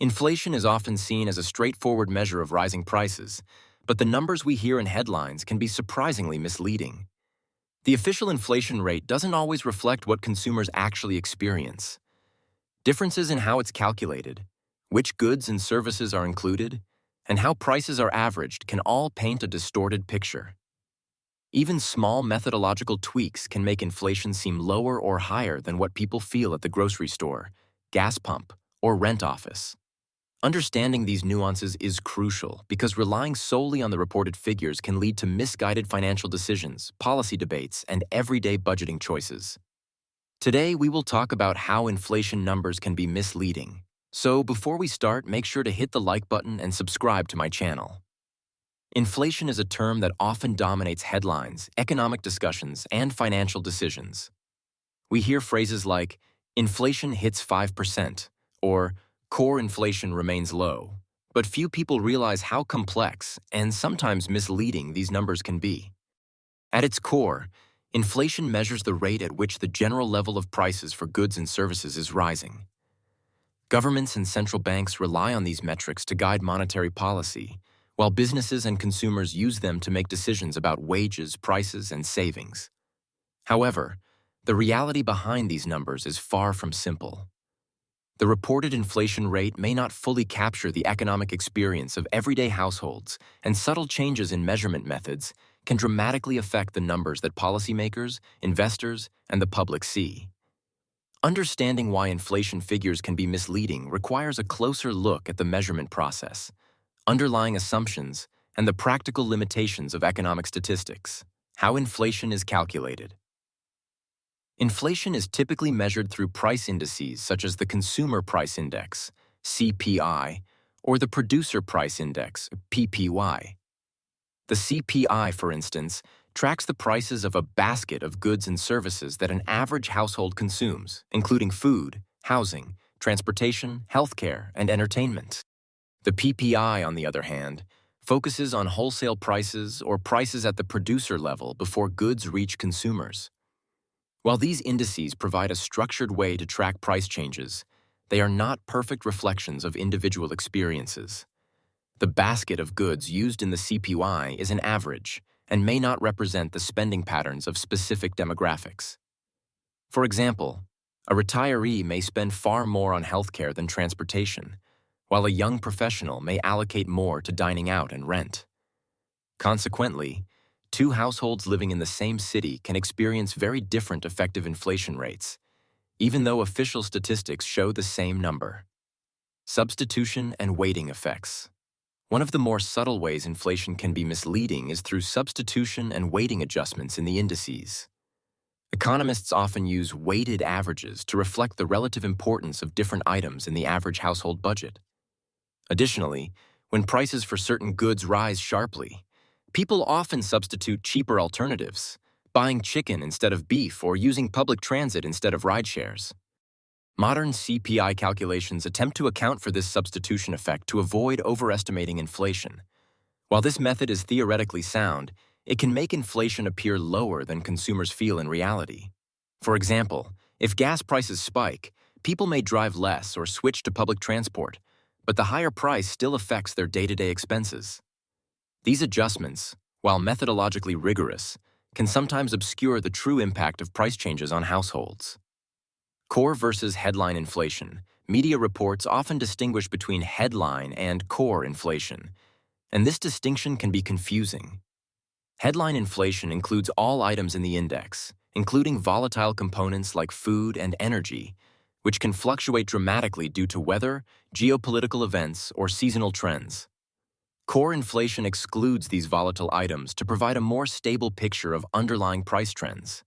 Inflation is often seen as a straightforward measure of rising prices, but the numbers we hear in headlines can be surprisingly misleading. The official inflation rate doesn't always reflect what consumers actually experience. Differences in how it's calculated, which goods and services are included, and how prices are averaged can all paint a distorted picture. Even small methodological tweaks can make inflation seem lower or higher than what people feel at the grocery store, gas pump, or rent office. Understanding these nuances is crucial because relying solely on the reported figures can lead to misguided financial decisions, policy debates, and everyday budgeting choices. Today, we will talk about how inflation numbers can be misleading. So before we start, make sure to hit the like button and subscribe to my channel. Inflation is a term that often dominates headlines, economic discussions, and financial decisions. We hear phrases like, inflation hits 5%, or core inflation remains low, but few people realize how complex and sometimes misleading these numbers can be. At its core, inflation measures the rate at which the general level of prices for goods and services is rising. Governments and central banks rely on these metrics to guide monetary policy, while businesses and consumers use them to make decisions about wages, prices, and savings. However, the reality behind these numbers is far from simple. The reported inflation rate may not fully capture the economic experience of everyday households, and subtle changes in measurement methods can dramatically affect the numbers that policymakers, investors, and the public see. Understanding why inflation figures can be misleading requires a closer look at the measurement process, underlying assumptions, and the practical limitations of economic statistics. How inflation is calculated. Inflation is typically measured through price indices such as the Consumer Price Index, CPI, or the Producer Price Index, PPI. The CPI, for instance, tracks the prices of a basket of goods and services that an average household consumes, including food, housing, transportation, healthcare, and entertainment. The PPI, on the other hand, focuses on wholesale prices or prices at the producer level before goods reach consumers. While these indices provide a structured way to track price changes, they are not perfect reflections of individual experiences. The basket of goods used in the CPI is an average and may not represent the spending patterns of specific demographics. For example, a retiree may spend far more on healthcare than transportation, while a young professional may allocate more to dining out and rent. Consequently, two households living in the same city can experience very different effective inflation rates, even though official statistics show the same number. Substitution and weighting effects. One of the more subtle ways inflation can be misleading is through substitution and weighting adjustments in the indices. Economists often use weighted averages to reflect the relative importance of different items in the average household budget. Additionally, when prices for certain goods rise sharply, people often substitute cheaper alternatives, buying chicken instead of beef or using public transit instead of rideshares. Modern CPI calculations attempt to account for this substitution effect to avoid overestimating inflation. While this method is theoretically sound, it can make inflation appear lower than consumers feel in reality. For example, if gas prices spike, people may drive less or switch to public transport, but the higher price still affects their day-to-day expenses. These adjustments, while methodologically rigorous, can sometimes obscure the true impact of price changes on households. Core versus headline inflation. Media reports often distinguish between headline and core inflation, and this distinction can be confusing. Headline inflation includes all items in the index, including volatile components like food and energy, which can fluctuate dramatically due to weather, geopolitical events, or seasonal trends. Core inflation excludes these volatile items to provide a more stable picture of underlying price trends.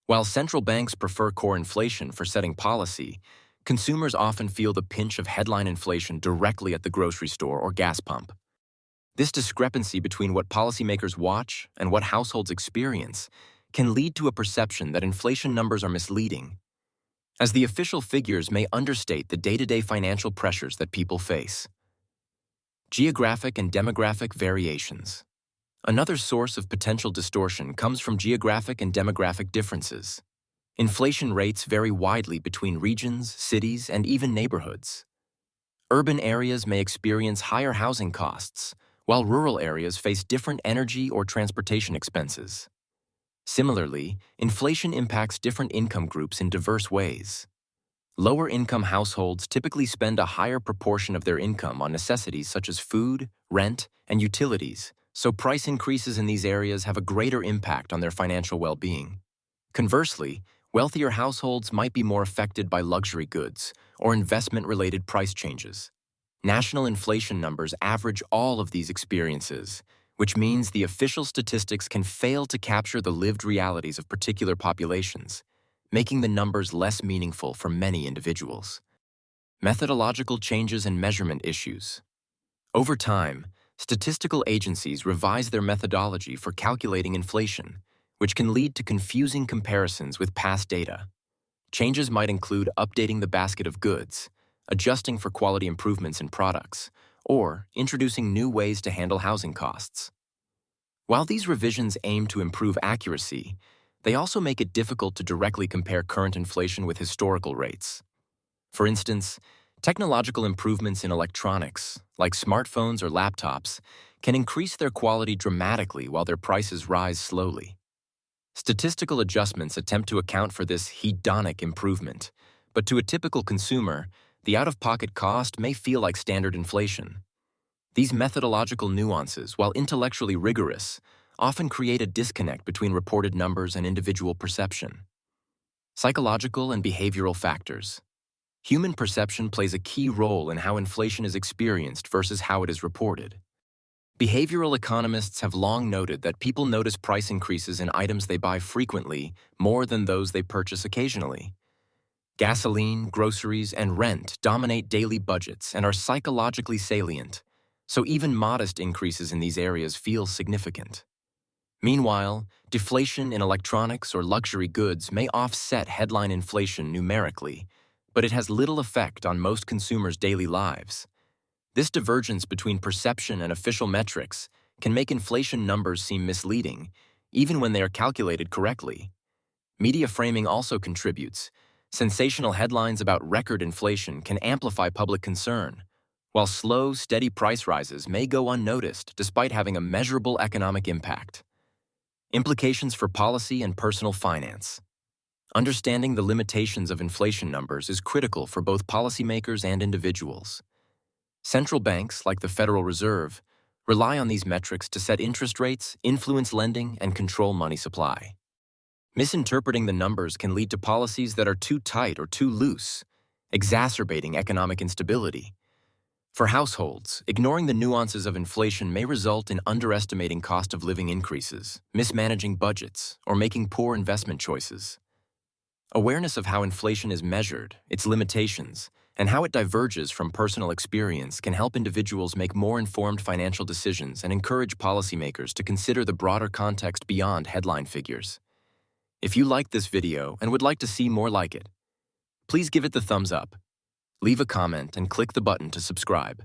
While central banks prefer core inflation for setting policy, consumers often feel the pinch of headline inflation directly at the grocery store or gas pump. This discrepancy between what policymakers watch and what households experience can lead to a perception that inflation numbers are misleading, as the official figures may understate the day-to-day financial pressures that people face. Geographic and demographic variations. Another source of potential distortion comes from geographic and demographic differences. Inflation rates vary widely between regions, cities, and even neighborhoods. Urban areas may experience higher housing costs, while rural areas face different energy or transportation expenses. Similarly, inflation impacts different income groups in diverse ways. Lower-income households typically spend a higher proportion of their income on necessities such as food, rent, and utilities, so price increases in these areas have a greater impact on their financial well-being. Conversely, wealthier households might be more affected by luxury goods or investment-related price changes. National inflation numbers average all of these experiences, which means the official statistics can fail to capture the lived realities of particular populations, making the numbers less meaningful for many individuals. Methodological changes and measurement issues. Over time, statistical agencies revise their methodology for calculating inflation, which can lead to confusing comparisons with past data. Changes might include updating the basket of goods, adjusting for quality improvements in products, or introducing new ways to handle housing costs. While these revisions aim to improve accuracy, they also make it difficult to directly compare current inflation with historical rates. For instance, technological improvements in electronics, like smartphones or laptops, can increase their quality dramatically while their prices rise slowly. Statistical adjustments attempt to account for this hedonic improvement, but to a typical consumer, the out-of-pocket cost may feel like standard inflation. These methodological nuances, while intellectually rigorous, often create a disconnect between reported numbers and individual perception. Psychological and behavioral factors. Human perception plays a key role in how inflation is experienced versus how it is reported. Behavioral economists have long noted that people notice price increases in items they buy frequently more than those they purchase occasionally. Gasoline, groceries, and rent dominate daily budgets and are psychologically salient, so even modest increases in these areas feel significant. Meanwhile, deflation in electronics or luxury goods may offset headline inflation numerically, but it has little effect on most consumers' daily lives. This divergence between perception and official metrics can make inflation numbers seem misleading, even when they are calculated correctly. Media framing also contributes. Sensational headlines about record inflation can amplify public concern, while slow, steady price rises may go unnoticed despite having a measurable economic impact. Implications for policy and personal finance. Understanding the limitations of inflation numbers is critical for both policymakers and individuals. Central banks, like the Federal Reserve, rely on these metrics to set interest rates, influence lending, and control money supply. Misinterpreting the numbers can lead to policies that are too tight or too loose, exacerbating economic instability. For households, ignoring the nuances of inflation may result in underestimating cost of living increases, mismanaging budgets, or making poor investment choices. Awareness of how inflation is measured, its limitations, and how it diverges from personal experience can help individuals make more informed financial decisions and encourage policymakers to consider the broader context beyond headline figures. If you liked this video and would like to see more like it, please give it the thumbs up, leave a comment, and click the button to subscribe.